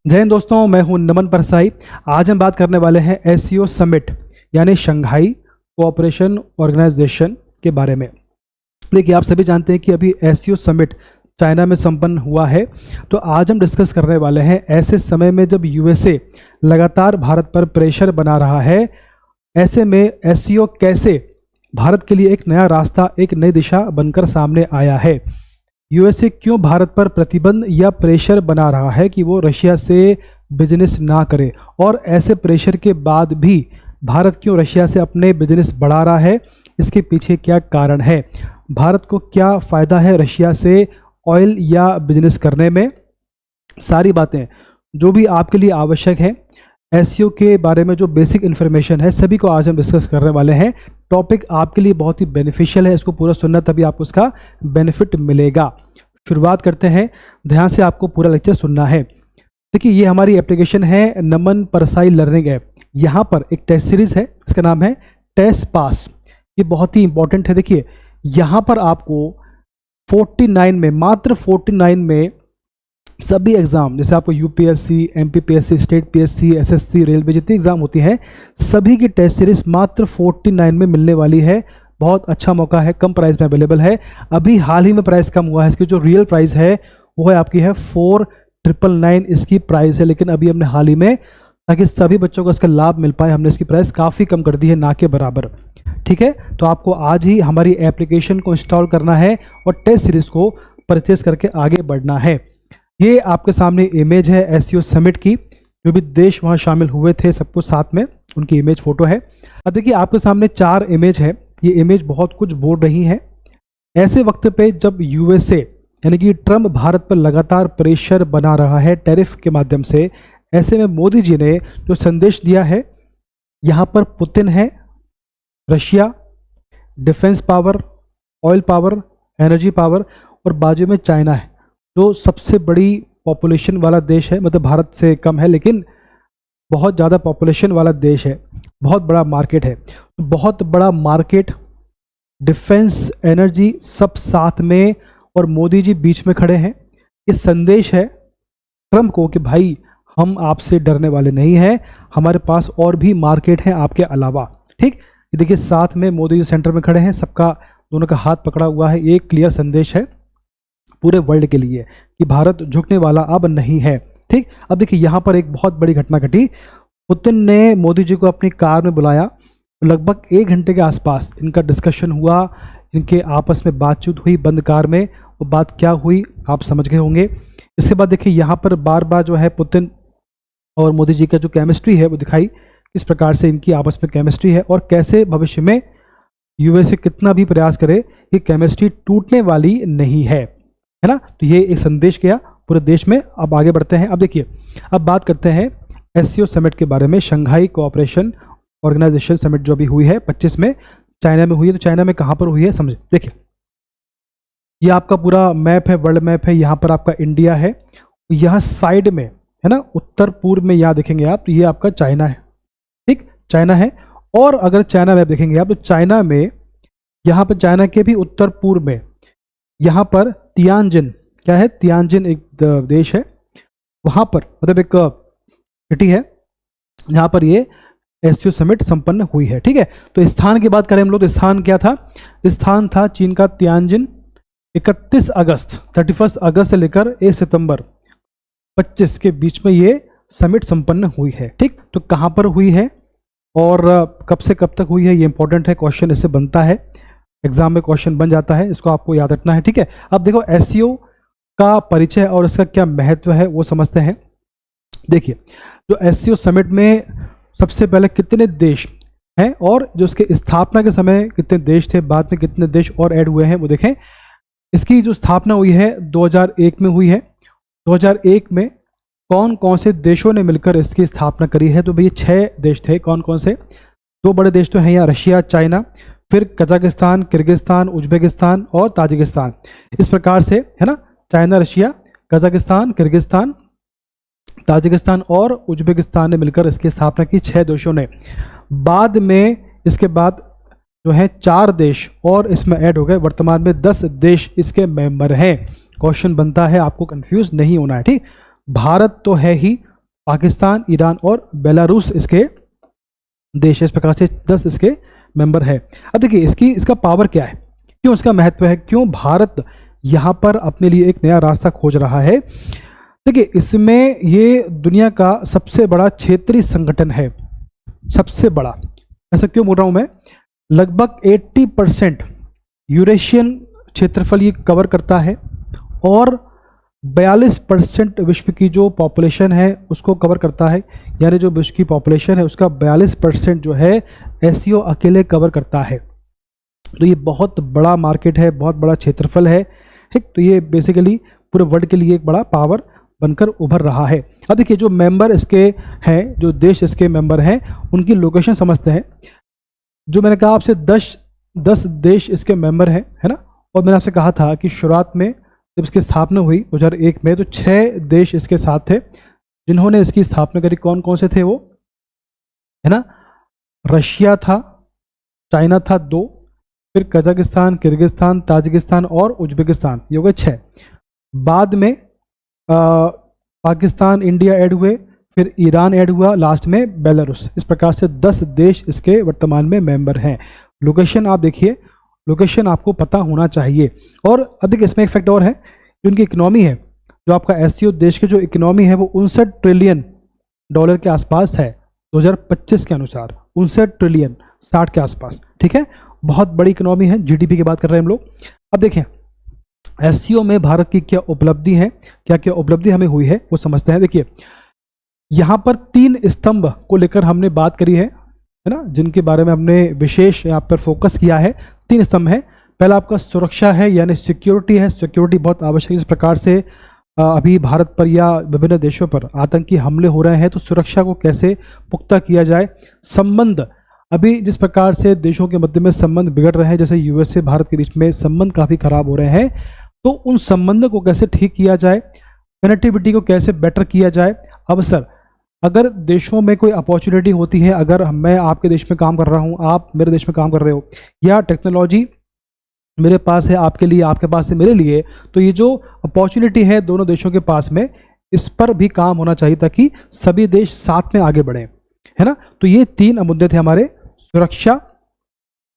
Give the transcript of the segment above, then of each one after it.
जय हिंद दोस्तों, मैं हूं नमन परसाई। आज हम बात करने वाले हैं एससीओ समिट यानी शंघाई कोऑपरेशन ऑर्गेनाइजेशन के बारे में। देखिए, आप सभी जानते हैं कि अभी एससीओ समिट चाइना में संपन्न हुआ है। तो आज हम डिस्कस करने वाले हैं ऐसे समय में जब यूएसए लगातार भारत पर प्रेशर बना रहा है, ऐसे में एससीओ कैसे भारत के लिए एक नया रास्ता, एक नई दिशा बनकर सामने आया है। यूएसए क्यों भारत पर प्रतिबंध या प्रेशर बना रहा है कि वो रशिया से बिजनेस ना करे, और ऐसे प्रेशर के बाद भी भारत क्यों रशिया से अपने बिजनेस बढ़ा रहा है, इसके पीछे क्या कारण है, भारत को क्या फ़ायदा है रशिया से ऑयल या बिजनेस करने में। सारी बातें जो भी आपके लिए आवश्यक है एससीओ के बारे में, जो बेसिक इन्फॉर्मेशन है, सभी को आज हम डिस्कस करने वाले हैं। टॉपिक आपके लिए बहुत ही बेनिफिशियल है, इसको पूरा सुनना, तभी आपको उसका बेनिफिट मिलेगा। शुरुआत करते हैं, ध्यान से आपको पूरा लेक्चर सुनना है। देखिए, ये हमारी एप्लीकेशन है नमन परसाई लर्निंग ऐप। यहाँ पर एक टेस्ट सीरीज़ है, इसका नाम है टेस्ट पास। ये बहुत ही इंपॉर्टेंट है। देखिए, यहाँ पर आपको 49 में, मात्र 49 में सभी एग्ज़ाम, जैसे आपको UPSC, MPPSC, state PSC, SSC, railway, जितनी एग्ज़ाम होती हैं सभी की टेस्ट सीरीज मात्र 49 में मिलने वाली है। बहुत अच्छा मौका है, कम प्राइस में अवेलेबल है। अभी हाल ही में प्राइस कम हुआ है, इसकी जो रियल प्राइस है वो है आपकी है 4999 इसकी प्राइस है। लेकिन अभी हमने हाल ही में, ताकि सभी बच्चों को इसका लाभ मिल पाए, हमने इसकी प्राइस काफ़ी कम कर दी है, ना के बराबर। ठीक है, तो आपको आज ही हमारी एप्लीकेशन को इंस्टॉल करना है और टेस्ट सीरीज़ को परचेज करके आगे बढ़ना है। ये आपके सामने इमेज है एससीओ समिट की, जो भी देश वहाँ शामिल हुए थे सब कुछ साथ में, उनकी इमेज फ़ोटो है। अब देखिए, आपके सामने 4 इमेज है। ये इमेज बहुत कुछ बोल रही है। ऐसे वक्त पे जब यूएसए यानी कि ट्रम्प भारत पर लगातार प्रेशर बना रहा है टैरिफ के माध्यम से, ऐसे में मोदी जी ने जो संदेश दिया है, यहाँ पर पुतिन है, Russia, defence power, oil power, energy power, और बाजू में चाइना है, जो सबसे बड़ी पॉपुलेशन वाला देश है। मतलब भारत से कम है लेकिन बहुत ज़्यादा पॉपुलेशन वाला देश है, बहुत बड़ा मार्केट है। बहुत बड़ा मार्केट, डिफेंस, एनर्जी, सब साथ में, और मोदी जी बीच में खड़े हैं। ये संदेश है ट्रम्प को कि भाई, हम आपसे डरने वाले नहीं हैं, हमारे पास और भी मार्केट हैं आपके अलावा। ठीक, ये देखिए, साथ में मोदी जी सेंटर में खड़े हैं, सबका, दोनों का हाथ पकड़ा हुआ है। ये क्लियर संदेश है पूरे वर्ल्ड के लिए कि भारत झुकने वाला अब नहीं है। ठीक, अब देखिए, यहाँ पर एक बहुत बड़ी घटना घटी। पुतिन ने मोदी जी को अपनी कार में बुलाया, लगभग 1 घंटे के आसपास इनका डिस्कशन हुआ, इनके आपस में बातचीत हुई बंद कार में। वो बात क्या हुई आप समझ गए होंगे। इसके बाद देखिए, यहाँ पर बार बार जो है पुतिन और मोदी जी का जो केमिस्ट्री है वो दिखाई, किस प्रकार से इनकी आपस में केमिस्ट्री है, और कैसे भविष्य में यूएसए कितना भी प्रयास करे ये केमिस्ट्री टूटने वाली नहीं है ना। तो ये एक संदेश गया पूरे देश में। अब आगे बढ़ते हैं। अब देखिए, अब बात करते हैं एससीओ समिट के बारे में। शंघाई कोऑपरेशन ऑर्गेनाइजेशन समिट जो अभी हुई है 25 में, चाइना में हुई है। तो चाइना में कहाँ पर हुई है समझे। देखिए, ये आपका पूरा मैप है, वर्ल्ड मैप है। यहाँ पर आपका इंडिया है, यहाँ साइड में है ना, उत्तर पूर्व में यहाँ देखेंगे आप, तो ये आपका चाइना है। ठीक, चाइना है। और अगर चाइना मैप देखेंगे आप, तो चाइना में, यहाँ पर चाइना के भी उत्तर पूर्व में, यहाँ पर तियानजिन, क्या है, तियानजिन एक देश है, वहाँ पर मतलब एक सिटी है जहाँ पर ये एससीओ समिट संपन्न हुई है। ठीक है, तो स्थान की बात करें हम लोग, तो स्थान क्या था, स्थान था चीन का तियानजिन। 31 अगस्त से लेकर 1 सितंबर 25 के बीच में ये समिट संपन्न हुई है। ठीक, तो कहाँ पर हुई है और कब से कब तक हुई है, ये इंपॉर्टेंट है, क्वेश्चन इससे बनता है, एग्जाम में क्वेश्चन बन जाता है, इसको आपको याद रखना है। ठीक है, अब देखो एससीओ का परिचय और इसका क्या महत्व है वो समझते हैं। देखिए, जो एससीओ समिट में सबसे पहले कितने देश हैं, और जो उसके स्थापना के समय कितने देश थे, बाद में कितने देश और ऐड हुए हैं वो देखें। इसकी जो स्थापना हुई है 2001 में हुई है। 2001 में कौन कौन से देशों ने मिलकर इसकी स्थापना करी है, तो भैया 6 देश थे। कौन कौन से, 2 बड़े देश तो हैं यहाँ, रशिया, चाइना, फिर कजाकिस्तान, किर्गिस्तान, उज्बेकिस्तान और ताजिकिस्तान। इस प्रकार से है ना, China, Russia, Kazakhstan, Kyrgyzstan, Tajikistan और उज्बेकिस्तान ने मिलकर इसकी स्थापना की, 6 देशों ने। बाद में इसके बाद जो है 4 देश और इसमें ऐड हो गए। वर्तमान में 10 देश इसके मेंबर हैं। क्वेश्चन बनता है, आपको कंफ्यूज नहीं होना है। ठीक, भारत तो है ही, पाकिस्तान, ईरान और बेलारूस इसके देश है। इस प्रकार से 10 इसके मेंबर है। अब देखिए इसका पावर क्या है, क्यों इसका महत्व है, क्यों भारत यहाँ पर अपने लिए एक नया रास्ता खोज रहा है। देखिए इसमें ये दुनिया का सबसे बड़ा क्षेत्रीय संगठन है, सबसे बड़ा। ऐसा क्यों बोल रहा हूँ मैं, लगभग 80% यूरेशियन क्षेत्रफल ये कवर करता है और 42% विश्व की जो पॉपुलेशन है उसको कवर करता है। यानी जो विश्व की पॉपुलेशन है उसका 42% जो है एससीओ अकेले कवर करता है। तो ये बहुत बड़ा मार्केट है, बहुत बड़ा क्षेत्रफल है, ठीक। तो ये बेसिकली पूरे वर्ल्ड के लिए एक बड़ा पावर बनकर उभर रहा है। अब देखिए जो मेंबर इसके हैं, जो देश इसके मेंबर हैं, उनकी लोकेशन समझते हैं। जो मैंने कहा आपसे 10 देश इसके मेंबर हैं, है ना। और मैंने आपसे कहा था कि शुरुआत में जब इसकी स्थापना हुई 2001 में, तो 6 देश इसके साथ थे जिन्होंने इसकी स्थापना करी। कौन कौन से थे वो, है ना। रशिया था, चाइना था 2, फिर कजाकिस्तान, किर्गिस्तान, ताजिकिस्तान और उज्बेकिस्तान, ये हो गए 6। बाद में पाकिस्तान, इंडिया ऐड हुए, फिर ईरान ऐड हुआ, लास्ट में बेलारूस। इस प्रकार से 10 देश इसके वर्तमान में मेंबर हैं। लोकेशन आप देखिए, लोकेशन आपको पता होना चाहिए। और अधिक इसमें एक फैक्ट और है, जो उनकी इकोनॉमी है, जो आपका एससीओ देश की जो इकोनॉमी है वो $59 ट्रिलियन के आसपास है 2025 के अनुसार। 59 ट्रिलियन, 60 के आसपास, ठीक है। बहुत बड़ी इकोनॉमी है, जीडीपी की बात कर रहे हैं हम लोग। अब देखें एससीओ में भारत की क्या उपलब्धि है, क्या क्या उपलब्धि हमें हुई है वो समझते हैं। देखिए यहाँ पर 3 स्तंभ को लेकर हमने बात करी है ना, जिनके बारे में हमने विशेष यहाँ पर फोकस किया है। 3 स्तंभ है। पहला आपका सुरक्षा है, यानी सिक्योरिटी है। सिक्योरिटी बहुत आवश्यक है। इस प्रकार से अभी भारत पर या विभिन्न देशों पर आतंकी हमले हो रहे हैं, तो सुरक्षा को कैसे पुख्ता किया जाए। संबंध, अभी जिस प्रकार से देशों के मध्य में संबंध बिगड़ रहे हैं, जैसे यूएसए भारत के बीच में संबंध काफ़ी खराब हो रहे हैं, तो उन संबंधों को कैसे ठीक किया जाए, कनेक्टिविटी को कैसे बेटर किया जाए। अवसर, अगर देशों में कोई अपॉर्चुनिटी होती है, अगर मैं आपके देश में काम कर रहा हूँ, आप मेरे देश में काम कर रहे हो, या टेक्नोलॉजी मेरे पास है आपके लिए, आपके पास है मेरे लिए, तो ये जो अपॉर्चुनिटी है दोनों देशों के पास में, इस पर भी काम होना चाहिए ताकि सभी देश साथ में आगे बढ़ें, है ना। तो ये 3 मुद्दे थे हमारे, सुरक्षा,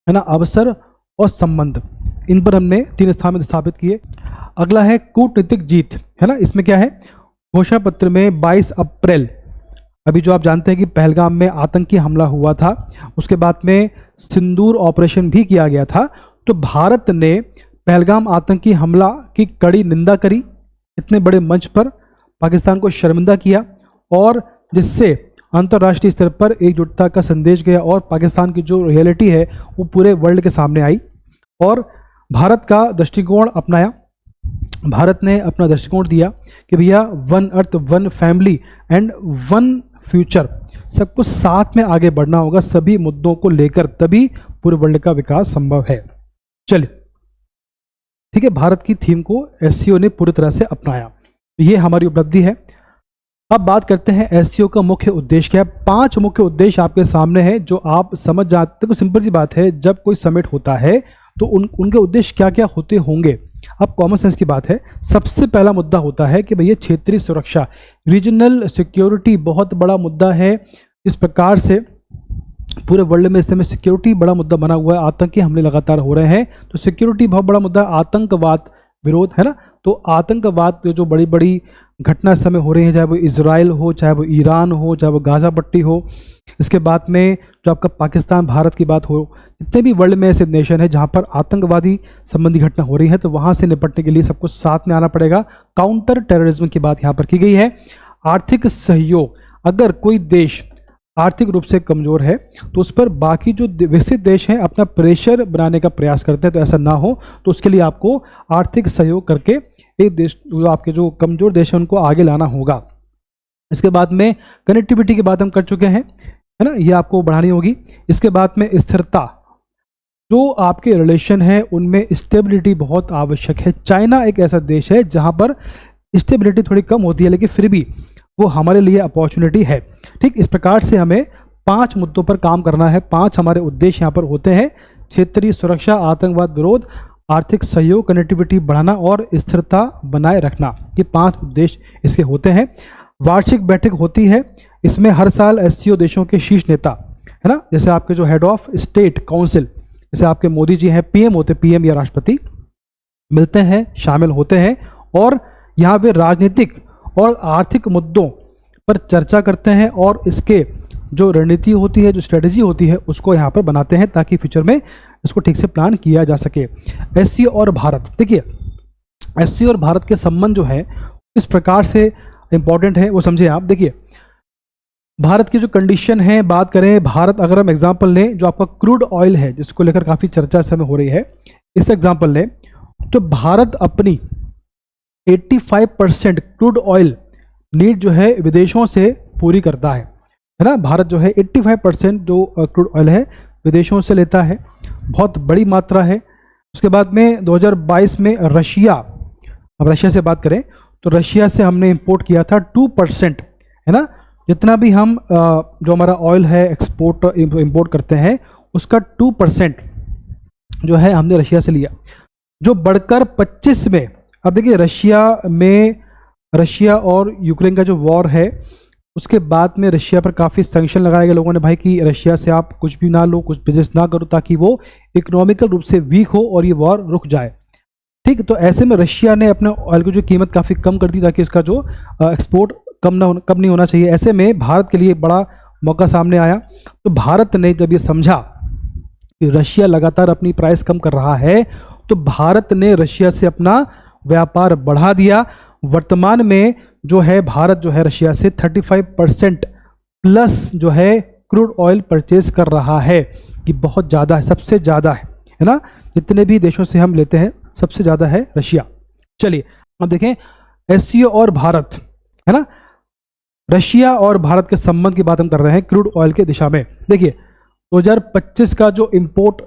है ना, अवसर और संबंध। इन पर हमने 3 स्थान में स्थापित किए। अगला है कूटनीतिक जीत, है ना। इसमें क्या है, घोषणा पत्र में 22 अप्रैल, अभी जो आप जानते हैं कि पहलगाम में आतंकी हमला हुआ था, उसके बाद में सिंदूर ऑपरेशन भी किया गया था। तो भारत ने पहलगाम आतंकी हमला की कड़ी निंदा करी, इतने बड़े मंच पर पाकिस्तान को शर्मिंदा किया, और जिससे अंतर्राष्ट्रीय स्तर पर एकजुटता का संदेश गया और पाकिस्तान की जो रियलिटी है वो पूरे वर्ल्ड के सामने आई। और भारत का दृष्टिकोण अपनाया, भारत ने अपना दृष्टिकोण दिया कि भैया 1 अर्थ, 1 फैमिली एंड 1 फ्यूचर, सब कुछ साथ में आगे बढ़ना होगा सभी मुद्दों को लेकर, तभी पूरे वर्ल्ड का विकास संभव है। चलिए, ठीक है, भारत की थीम को एससीओ ने पूरी तरह से अपनाया, ये हमारी उपलब्धि है। अब बात करते हैं एससीओ का मुख्य उद्देश्य क्या है। 5 मुख्य उद्देश्य आपके सामने हैं, जो आप समझ जाते हैं। सिंपल सी बात है, जब कोई समिट होता है तो उनके उद्देश्य क्या क्या होते होंगे। अब कॉमन सेंस की बात है। सबसे पहला मुद्दा होता है कि भैया क्षेत्रीय सुरक्षा, रीजनल सिक्योरिटी बहुत बड़ा मुद्दा है। इस प्रकार से पूरे वर्ल्ड में इस समय सिक्योरिटी बड़ा मुद्दा बना हुआ है, आतंकी हमले लगातार हो रहे हैं, तो सिक्योरिटी बहुत बड़ा मुद्दा। आतंकवाद विरोध, है ना। तो आतंकवाद जो बड़ी बड़ी घटना इस समय हो रही है, चाहे वो इजराइल हो, चाहे वो ईरान हो, चाहे वो गाज़ा पट्टी हो, इसके बाद में जो आपका पाकिस्तान भारत की बात हो, जितने भी वर्ल्ड में ऐसे नेशन है जहाँ पर आतंकवादी संबंधी घटना हो रही है, तो वहाँ से निपटने के लिए सबको साथ में आना पड़ेगा। काउंटर टेररिज्म की बात यहाँ पर की गई है। आर्थिक सहयोग, अगर कोई देश आर्थिक रूप से कमज़ोर है तो उस पर बाकी जो विकसित देश हैं अपना प्रेशर बनाने का प्रयास करते हैं, तो ऐसा ना हो, तो उसके लिए आपको आर्थिक सहयोग करके एक देश, जो आपके जो कमज़ोर देश हैं उनको आगे लाना होगा। इसके बाद में कनेक्टिविटी की बात हम कर चुके हैं, है ना, ये आपको बढ़ानी होगी। इसके बाद में स्थिरता, जो आपके रिलेशन है उनमें स्टेबिलिटी बहुत आवश्यक है। चाइना एक ऐसा देश है जहाँ पर स्टेबिलिटी थोड़ी कम होती है, लेकिन फिर भी वो हमारे लिए अपॉर्चुनिटी है। ठीक, इस प्रकार से हमें 5 मुद्दों पर काम करना है। 5 हमारे उद्देश्य यहाँ पर होते हैं, क्षेत्रीय सुरक्षा, आतंकवाद विरोध, आर्थिक सहयोग, कनेक्टिविटी बढ़ाना और स्थिरता बनाए रखना। ये 5 उद्देश्य इसके होते हैं। वार्षिक बैठक होती है, इसमें हर साल एससीओ देशों के शीर्ष नेता, है ना, जैसे आपके जो हेड ऑफ स्टेट काउंसिल, जैसे आपके मोदी जी हैं, पीएम होते, पीएम या राष्ट्रपति, मिलते हैं, शामिल होते हैं और यहाँ पे राजनीतिक और आर्थिक मुद्दों पर चर्चा करते हैं और इसके जो रणनीति होती है, जो स्ट्रेटजी होती है, उसको यहाँ पर बनाते हैं ताकि फ्यूचर में इसको ठीक से प्लान किया जा सके। एससीओ और भारत, देखिए एससीओ और भारत के संबंध जो है इस प्रकार से इंपॉर्टेंट है, वो समझे आप। देखिए भारत की जो कंडीशन है, बात करें भारत, अगर हम एग्जांपल लें जो आपका क्रूड ऑयल है जिसको लेकर काफ़ी चर्चा इस समय हो रही है, इस एग्जांपल लें तो भारत अपनी 85% क्रूड ऑयल नीड जो है विदेशों से पूरी करता है ना। भारत जो है 85% जो क्रूड ऑयल है विदेशों से लेता है, बहुत बड़ी मात्रा है। उसके बाद में 2022 में रशिया, अब रशिया से बात करें तो रशिया से हमने इंपोर्ट किया था 2%, है ना। जितना भी हम जो हमारा ऑयल है एक्सपोर्ट इंपोर्ट करते हैं उसका 2% जो है हमने रशिया से लिया, जो बढ़कर 25 में, अब देखिए रशिया और यूक्रेन का जो वॉर है उसके बाद में रशिया पर काफ़ी सैंक्शन लगाए गए लोगों ने, भाई कि रशिया से आप कुछ भी ना लो, कुछ बिजनेस ना करो ताकि वो इकोनॉमिकल रूप से वीक हो और ये वॉर रुक जाए। ठीक, तो ऐसे में रशिया ने अपने ऑयल की जो कीमत काफ़ी कम कर दी ताकि इसका जो एक्सपोर्ट कम नहीं होना चाहिए। ऐसे में भारत के लिए बड़ा मौका सामने आया। तो भारत ने जब ये समझा कि रशिया लगातार अपनी प्राइस कम कर रहा है तो भारत ने रशिया से अपना व्यापार बढ़ा दिया। वर्तमान में जो है भारत जो है रशिया से 35% प्लस जो है क्रूड ऑयल परचेज कर रहा है, कि बहुत ज़्यादा है, सबसे ज़्यादा है ना, जितने भी देशों से हम लेते हैं सबसे ज़्यादा है रशिया। चलिए अब देखें एससीओ और भारत, है ना, रशिया और भारत के संबंध की बात हम कर रहे हैं क्रूड ऑयल के दिशा में। देखिए 2025 का जो इंपोर्ट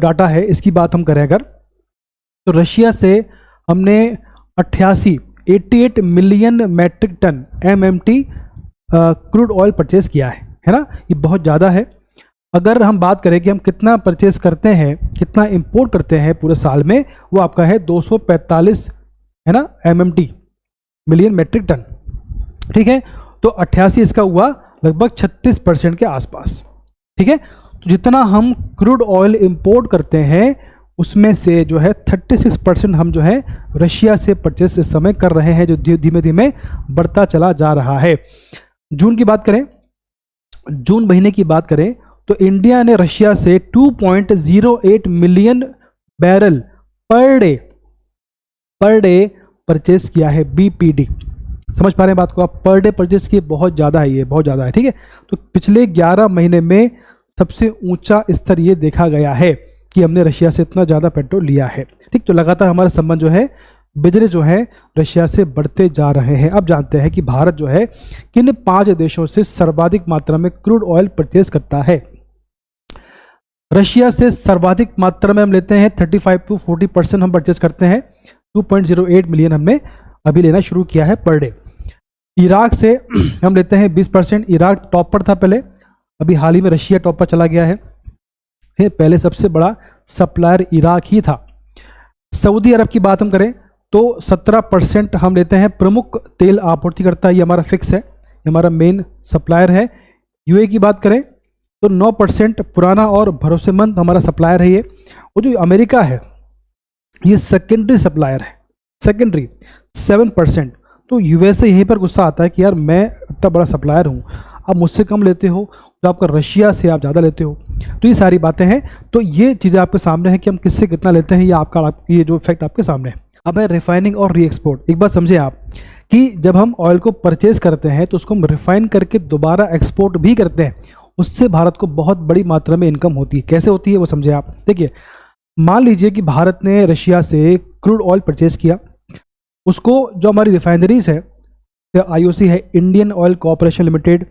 डाटा है इसकी बात हम करें अगर, तो रशिया से हमने 88 million metric ton MMT crude oil purchase किया है ना, ये बहुत ज़्यादा है। अगर हम बात करें कि हम कितना परचेज करते हैं, कितना इंपोर्ट करते हैं पूरे साल में, वो आपका है 245, है ना, MMT मिलियन मैट्रिक टन। ठीक है, तो 88 इसका हुआ लगभग 36% के आसपास। ठीक है, तो जितना हम क्रूड ऑयल इंपोर्ट करते हैं उसमें से जो है 36% हम जो है रशिया से परचेस इस समय कर रहे हैं, जो धीमे धीमे बढ़ता चला जा रहा है। जून की बात करें, जून महीने की बात करें तो इंडिया ने रशिया से 2.08 million barrel per day purchase किया है, BPD। समझ पा रहे हैं बात को आप, पर डे परचेस किए, बहुत ज़्यादा है, ये बहुत ज़्यादा है। ठीक है, तो पिछले 11 महीने में सबसे ऊंचा स्तर ये देखा गया है कि हमने रशिया से इतना ज़्यादा पेट्रोल लिया है। ठीक, तो लगातार हमारा संबंध जो है, बिजनेस जो है रशिया से बढ़ते जा रहे हैं। अब जानते हैं कि भारत जो है किन 5 देशों से सर्वाधिक मात्रा में क्रूड ऑयल परचेज करता है। रशिया से सर्वाधिक मात्रा में हम लेते हैं 35 to 40% हम परचेज करते हैं, 2.08 मिलियन हमने अभी लेना शुरू किया है पर डे। इराक से हम लेते हैं 20%, इराक टॉप पर था पहले, अभी हाल ही में रशिया टॉप पर चला गया है। पहले सबसे बड़ा सप्लायर इराक ही था। सऊदी अरब की बात हम करें तो 17% हम लेते हैं, प्रमुख तेल आपूर्तिकर्ता, ये हमारा फिक्स है, ये हमारा मेन सप्लायर है। यूएई की बात करें तो 9% पुराना और भरोसेमंद हमारा सप्लायर है ये। और जो अमेरिका है ये सेकेंडरी सप्लायर है, सेकेंडरी 7%। तो यूएस से यहीं पर गुस्सा आता है कि यार मैं इतना बड़ा सप्लायर हूँ, आप मुझसे कम लेते हो, तो आपका रशिया से आप ज़्यादा लेते हो। तो ये सारी बातें हैं, तो ये चीज़ें आपके सामने हैं कि हम किससे कितना लेते हैं, या ये जो फैक्ट आपके सामने है। अब है रिफाइनिंग और री एक्सपोर्ट। एक बात समझे आप कि जब हम ऑयल को परचेज करते हैं तो उसको हम रिफाइन करके दोबारा एक्सपोर्ट भी करते हैं, उससे भारत को बहुत बड़ी मात्रा में इनकम होती है। कैसे होती है वो समझे आप। देखिए मान लीजिए कि भारत ने रशिया से क्रूड ऑयल परचेज किया, उसको जो हमारी रिफाइनरीज है, IOC है, Indian oil corporation limited,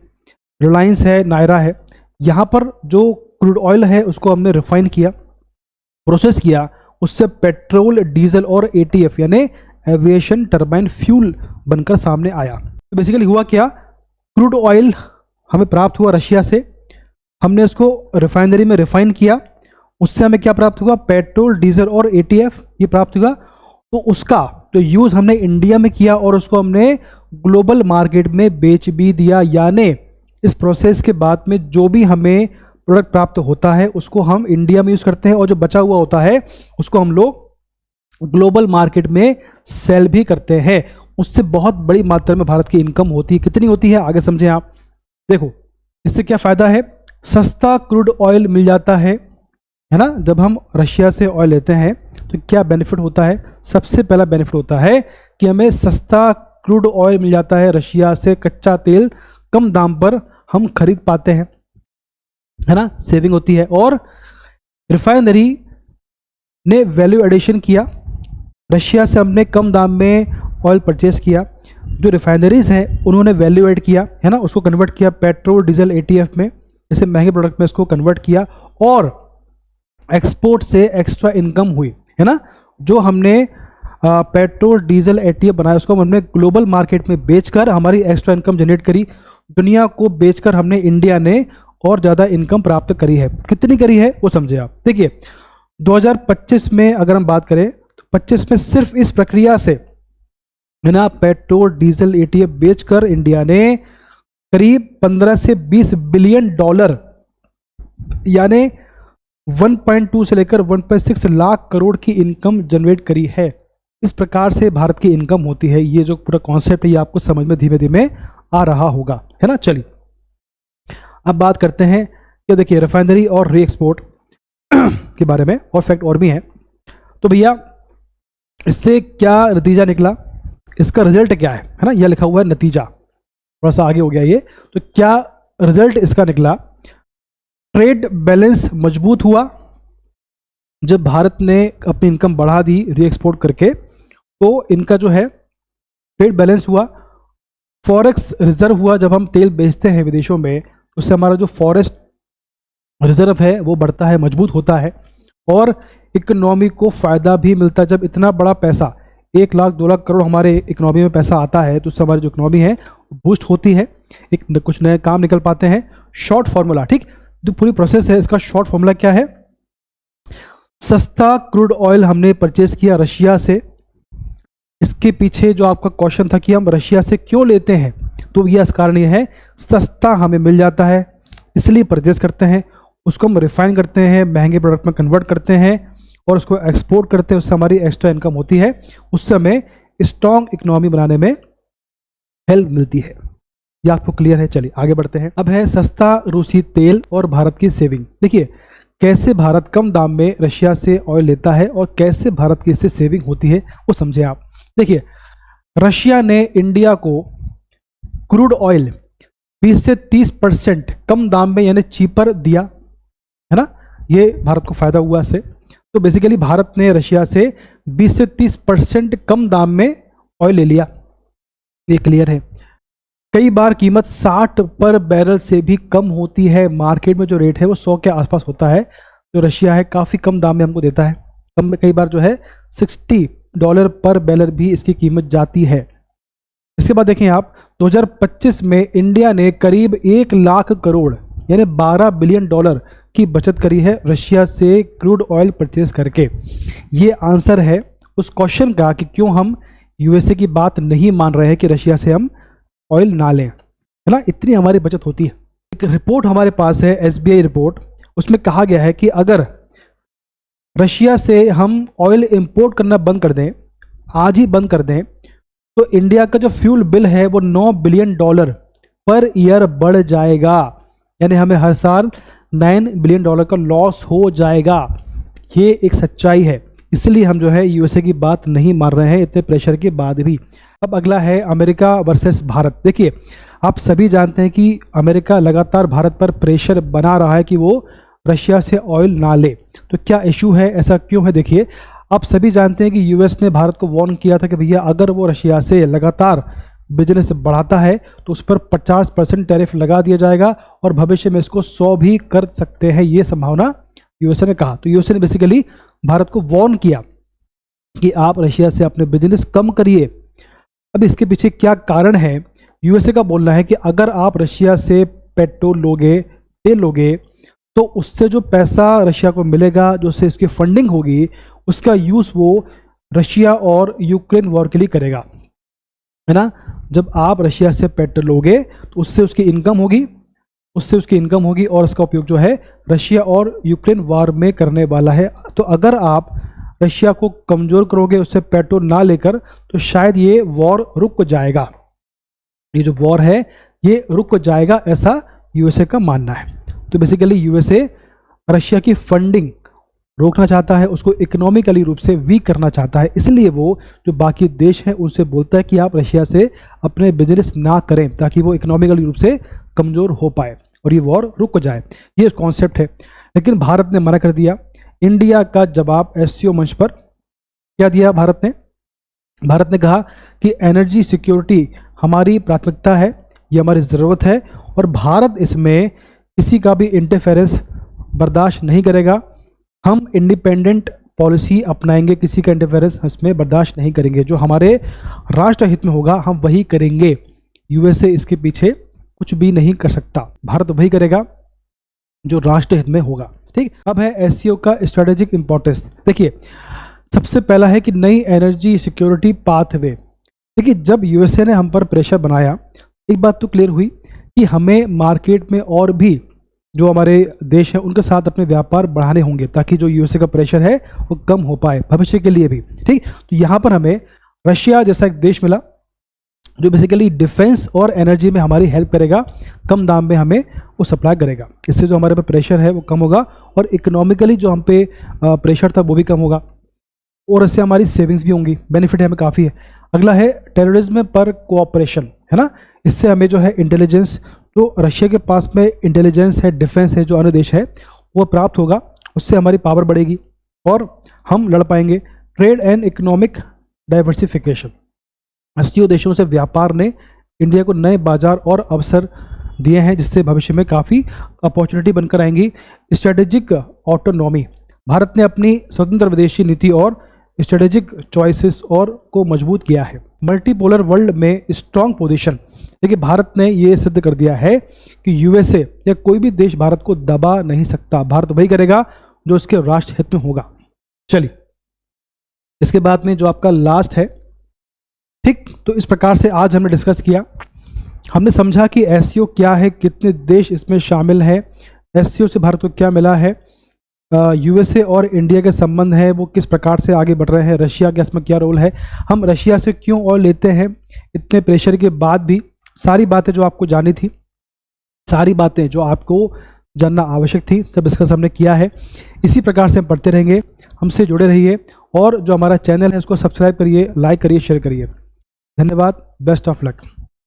Reliance है, नायरा है, यहाँ पर जो क्रूड ऑयल है उसको हमने रिफाइन किया, प्रोसेस किया, उससे पेट्रोल, डीजल और ATF यानी एविएशन टर्बाइन फ्यूल बनकर सामने आया। तो बेसिकली हुआ क्या, क्रूड ऑयल हमें प्राप्त हुआ रशिया से, हमने उसको रिफाइनरी में रिफाइन किया, उससे हमें क्या प्राप्त हुआ, पेट्रोल, डीजल और ATF ये प्राप्त हुआ। तो उसका जो यूज़ हमने इंडिया में किया और उसको हमने ग्लोबल मार्केट में बेच भी दिया। यानी इस प्रोसेस के बाद में जो भी हमें प्रोडक्ट प्राप्त होता है उसको हम इंडिया में यूज़ करते हैं और जो बचा हुआ होता है उसको हम लोग ग्लोबल मार्केट में सेल भी करते हैं। उससे बहुत बड़ी मात्रा में भारत की इनकम होती है। कितनी होती है आगे समझें आप। देखो इससे क्या फ़ायदा है, सस्ता क्रूड ऑयल मिल जाता है ना। जब हम रशिया से ऑयल लेते हैं तो क्या बेनिफिट होता है, सबसे पहला बेनिफिट होता है कि हमें सस्ता क्रूड ऑयल मिल जाता है। रशिया से कच्चा तेल कम दाम पर हम खरीद पाते हैं, है ना, सेविंग होती है। और रिफाइनरी ने वैल्यू एडिशन किया, रशिया से हमने कम दाम में ऑयल परचेस किया। जो रिफाइनरीज हैं उन्होंने वैल्यू एड किया, है ना, उसको कन्वर्ट किया पेट्रोल डीजल एटीएफ में, जैसे महंगे प्रोडक्ट में उसको कन्वर्ट किया और एक्सपोर्ट से एक्स्ट्रा इनकम हुई, है ना। जो हमने पेट्रोल डीजल एटीएफ बनाया उसको हमने ग्लोबल मार्केट में बेचकर हमारी एक्स्ट्रा इनकम जनरेट करी। दुनिया को बेचकर हमने, इंडिया ने और ज़्यादा इनकम प्राप्त करी है। कितनी करी है वो समझे आप। देखिए 2025 में अगर हम बात करें तो 25 में सिर्फ इस प्रक्रिया से, है ना, पेट्रोल डीजल एटीएफ बेचकर इंडिया ने करीब 15 से 20 बिलियन डॉलर यानी 1.2 से लेकर 1.6 लाख करोड़ की इनकम जनरेट करी है। इस प्रकार से भारत की इनकम होती है। ये जो पूरा कॉन्सेप्ट है ये आपको समझ में धीमे धीमे आ रहा होगा, है ना। चलिए अब बात करते हैं कि देखिए रिफाइनरी और री एक्सपोर्ट के बारे में और फैक्ट और भी हैं। तो भैया इससे क्या नतीजा निकला, इसका रिजल्ट क्या है ना, यह लिखा हुआ है नतीजा, थोड़ा सा आगे हो गया ये। तो क्या रिजल्ट इसका निकला, ट्रेड बैलेंस मजबूत हुआ। जब भारत ने अपनी इनकम बढ़ा दी री एक्सपोर्ट करके तो इनका जो है ट्रेड बैलेंस हुआ। फॉरेक्स रिजर्व हुआ, जब हम तेल बेचते हैं विदेशों में उससे हमारा जो फॉरेस्ट रिजर्व है वो बढ़ता है, मजबूत होता है। और इकोनॉमी को फ़ायदा भी मिलता है। जब इतना बड़ा पैसा 1 लाख 2 लाख करोड़ हमारे इकोनॉमी में पैसा आता है तो उससे हमारी जो इकोनॉमी है बूस्ट होती है, एक कुछ नए काम निकल पाते हैं। शॉर्ट फार्मूला, ठीक, जो पूरी प्रोसेस है इसका शॉर्ट फार्मूला क्या है, सस्ता क्रूड ऑयल हमने परचेज किया रशिया से। इसके पीछे जो आपका क्वेश्चन था कि हम रशिया से क्यों लेते हैं, तो यह कारण यह है सस्ता हमें मिल जाता है इसलिए परचेज करते हैं। उसको हम रिफाइन करते हैं, महंगे प्रोडक्ट में कन्वर्ट करते हैं और उसको एक्सपोर्ट करते हैं, उससे हमारी एक्स्ट्रा इनकम होती है, उससे हमें स्ट्रॉन्ग इकोनॉमी बनाने में हेल्प मिलती है। ये आपको क्लियर है। चलिए आगे बढ़ते हैं। अब है सस्ता रूसी तेल और भारत की सेविंग। देखिए कैसे भारत कम दाम में रशिया से ऑयल लेता है और कैसे भारत की इससे सेविंग होती है वो समझे आप। देखिए रशिया ने इंडिया को क्रूड ऑयल 20 से 30% कम दाम में यानी चीपर दिया, है ना, ये भारत को फ़ायदा हुआ इससे। तो बेसिकली भारत ने रशिया से 20 से 30% कम दाम में ऑयल ले लिया, ये क्लियर है। कई बार कीमत 60 पर बैरल से भी कम होती है। मार्केट में जो रेट है वो 100 के आसपास होता है, जो रशिया है काफ़ी कम दाम में हमको देता है। कम कई बार जो है $60 पर बैरल भी इसकी कीमत जाती है। इसके बाद देखें आप 2025 में इंडिया ने करीब 1 लाख करोड़ यानी 12 बिलियन डॉलर की बचत करी है रशिया से क्रूड ऑयल परचेज करके। ये आंसर है उस क्वेश्चन का कि क्यों हम यूएसए की बात नहीं मान रहे हैं कि रशिया से हम ऑयल ना लें, है ना, इतनी हमारी बचत होती है। एक रिपोर्ट हमारे पास है एसबीआई रिपोर्ट, उसमें कहा गया है कि अगर रशिया से हम ऑयल इंपोर्ट करना बंद कर दें, आज ही बंद कर दें, तो इंडिया का जो फ्यूल बिल है वो $9 बिलियन पर ईयर बढ़ जाएगा। यानी हमें हर साल $9 बिलियन का लॉस हो जाएगा। ये एक सच्चाई है, इसलिए हम जो है यूएसए की बात नहीं मान रहे हैं इतने प्रेशर के बाद भी। अब अगला है अमेरिका वर्सेस भारत। देखिए आप सभी जानते हैं कि अमेरिका लगातार भारत पर प्रेशर बना रहा है कि वो रशिया से ऑयल ना ले। तो क्या इशू है, ऐसा क्यों है? देखिए आप सभी जानते हैं कि यूएस ने भारत को वार्न किया था कि भैया अगर वो रशिया से लगातार बिजनेस बढ़ाता है तो उस पर 50% टैरिफ लगा दिया जाएगा और भविष्य में इसको 100 भी कर सकते हैं, ये संभावना यूएसए ने कहा। तो यूएसए ने बेसिकली भारत को वार्न किया कि आप रशिया से अपने बिजनेस कम करिए। अब इसके पीछे क्या कारण है? यूएसए का बोलना है कि अगर आप रशिया से पेट्रोल लोगे, तेल लोगे, तो उससे जो पैसा रशिया को मिलेगा, जो उससे इसकी फंडिंग होगी, उसका यूज़ वो रशिया और यूक्रेन वॉर के लिए करेगा, है ना। जब आप रशिया से पेट्रोल लोगे तो उससे उसकी इनकम होगी और उसका उपयोग जो है रशिया और यूक्रेन वार में करने वाला है। तो अगर आप रशिया को कमज़ोर करोगे उससे पेट्रोल ना लेकर, तो शायद ये वॉर रुक जाएगा, ये जो वॉर है ये रुक जाएगा, ऐसा यूएसए का मानना है। तो बेसिकली यूएसए रशिया की फंडिंग रोकना चाहता है, उसको इकोनॉमिकली रूप से वीक करना चाहता है, इसलिए वो जो बाकी देश हैं उनसे बोलता है कि आप रशिया से अपने बिजनेस ना करें ताकि वो इकोनॉमिकली रूप से कमज़ोर हो पाए और ये वॉर रुक जाए। ये कॉन्सेप्ट है। लेकिन भारत ने मना कर दिया। इंडिया का जवाब एससीओ मंच पर क्या दिया भारत ने कहा कि एनर्जी सिक्योरिटी हमारी प्राथमिकता है, ये हमारी ज़रूरत है और भारत इसमें किसी का भी इंटरफेरेंस बर्दाश्त नहीं करेगा। हम इंडिपेंडेंट पॉलिसी अपनाएंगे, किसी का इंटरफेरेंस इसमें बर्दाश्त नहीं करेंगे, जो हमारे राष्ट्र हित में होगा हम वही करेंगे। यूएसए इसके पीछे कुछ भी नहीं कर सकता, भारत वही करेगा जो राष्ट्र हित में होगा। ठीक, अब है एससीओ का स्ट्रेटेजिक इंपॉर्टेंस। देखिए, सबसे पहला है कि नई एनर्जी सिक्योरिटी पाथवे। देखिए, जब यूएसए ने हम पर प्रेशर बनाया, एक बात तो क्लियर हुई कि हमें मार्केट में और भी जो हमारे देश हैं उनके साथ अपने व्यापार बढ़ाने होंगे ताकि जो यूएसए का प्रेशर है वो कम हो पाए भविष्य के लिए भी। ठीक, तो यहाँ पर हमें रशिया जैसा एक देश मिला जो बेसिकली डिफेंस और एनर्जी में हमारी हेल्प करेगा, कम दाम में हमें वो सप्लाई करेगा। इससे जो हमारे पे प्रेशर है वो कम होगा और इकोनॉमिकली जो हम पे प्रेशर था वो भी कम होगा और इससे हमारी सेविंग्स भी होंगी, बेनिफिट हमें काफ़ी है। अगला है टेररिज्म पर कोऑपरेशन, है ना। इससे हमें जो है इंटेलिजेंस, तो रशिया के पास में इंटेलिजेंस है, डिफेंस है, जो अन्य देश है वो प्राप्त होगा, उससे हमारी पावर बढ़ेगी और हम लड़ पाएंगे। Trade and economic diversification, SCO देशों से व्यापार ने इंडिया को नए बाजार और अवसर दिए हैं जिससे भविष्य में काफ़ी अपॉर्चुनिटी बनकर आएंगी। स्ट्रेटेजिक ऑटोनॉमी, भारत ने अपनी स्वतंत्र विदेशी नीति और स्ट्रेटेजिक चॉइसेस और को मजबूत किया है। मल्टीपोलर वर्ल्ड में स्ट्रॉन्ग पोजीशन, देखिए भारत ने ये सिद्ध कर दिया है कि यूएसए या कोई भी देश भारत को दबा नहीं सकता, भारत वही करेगा जो उसके राष्ट्र हित में होगा। चलिए, इसके बाद में जो आपका लास्ट है, ठीक, तो इस प्रकार से आज हमने डिस्कस किया। हमने समझा कि एससीओ क्या है, कितने देश इसमें शामिल हैं, एससीओ से भारत को क्या मिला है, यूएसए और इंडिया के संबंध है वो किस प्रकार से आगे बढ़ रहे हैं, रशिया का इसमें क्या रोल है, हम रशिया से क्यों और लेते हैं इतने प्रेशर के बाद भी। सारी बातें जो आपको जाननी थी, सारी बातें जो आपको जानना आवश्यक थी, सब डिस्कस हमने किया है। इसी प्रकार से हम पढ़ते रहेंगे, हमसे जुड़े रहिए और जो हमारा चैनल है उसको सब्सक्राइब करिए, लाइक करिए, शेयर करिए। धन्यवाद, बेस्ट ऑफ लक।